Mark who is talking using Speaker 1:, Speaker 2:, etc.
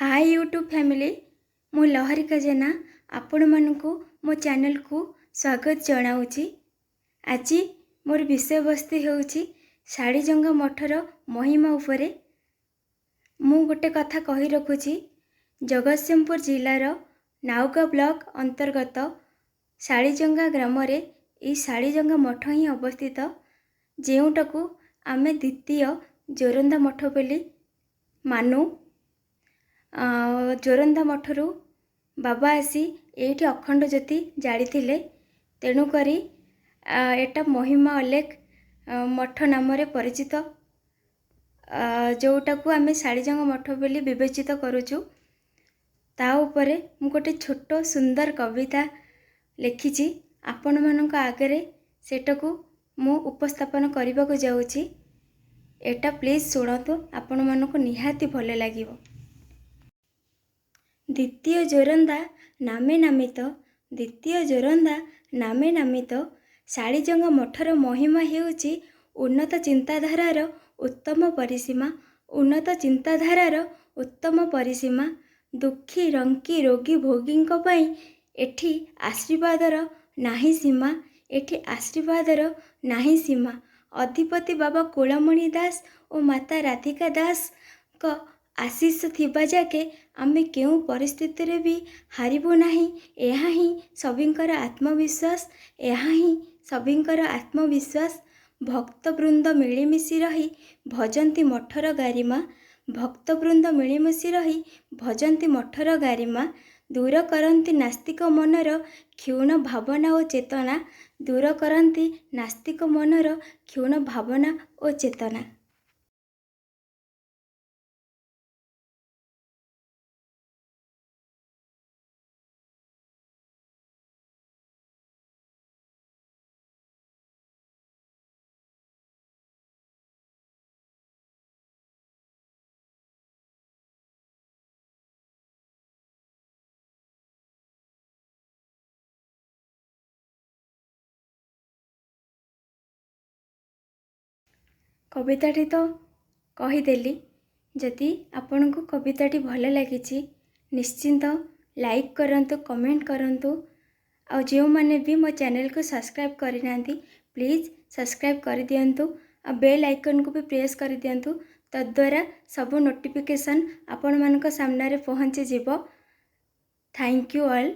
Speaker 1: Hi YouTube family मु लहरिका जेना आपण मानकु मो चैनल को स्वागत जनाऊँगी। आज मोर विषय वस्तु होउची शाड़ीजंगा मठर महिमा उपरे। मु गोटे कथा कही रखुची। जगतसिंहपुर जिलार नाउका ब्लॉक अंतर्गत शाड़ीजंगा ग्राम रे ई शाड़ीजंगा मठ ही अवस्थित, जेउटाकू आमे द्वितीय जोरंदा मठ बोली मानु। जोरंदा मठरू बाबा आसी एठी अखंड ज्योति जाड़ी, तेणुकरी एटा महिमा अलेख मठ नाम परिचित, जोटाकू आमे शाड़ीजंगा मठ बोली विवेचित करुचु। ता उपरे मु गोटे छोट सुंदर कविता लिखिछि, आपण मानक आगरे सेटाकू मु उपस्थापन करने को जाऊँगी। एटा प्लीज सुनतु, आपण मानक निहाती भले लागिवो। द्वितीय जोरंदा नामे नामित, द्वितीय जोरंदा नामे नामित शाड़ीजंगा मठर महिमा हेउची उन्नत चिंताधारार उत्तम परिसीमा, उन्नत चिंताधारार उत्तम परिसीमा। दुखी रंकी रोगी भोगींक पई एठी आशीर्वादर नाही सीमा, एठी आशीर्वादर नाही सीमा। अधिपति बाबा कुलमणि दास और माता राधिका दास को आशीष थिबा जाके आमे केउ परिस्थिति रे भी हारिबो नाही। एहा ही सबिंकर आत्मविश्वास, एहा ही सबिंकर आत्मविश्वास। भक्तवृंद मिलिमिशि रही भजंती मठर गारिमा, भक्तवृंद मिलिमिशि रही भजंती मठर गारिमा। दूर करंती नास्तिक मनर क्षुण भावना और चेतना, दूर करंती नास्तिक मनर क्षुण भावना और चेतना। कविताटी तो कहीदेली। जदि आपन को कविताटी भल लगी निश्चिंत लाइक करंतु, कमेंट करंतु। और जो मैंने भी मो चैनल को सब्सक्राइब करना प्लीज़ सब्सक्राइब कर दियंतु, और बेल आइकन को भी प्रेस कर दियंतु। तद्वारा सब नोटिफिकेशन आपण मानक सामने पहुँची जीवो। Thank you all.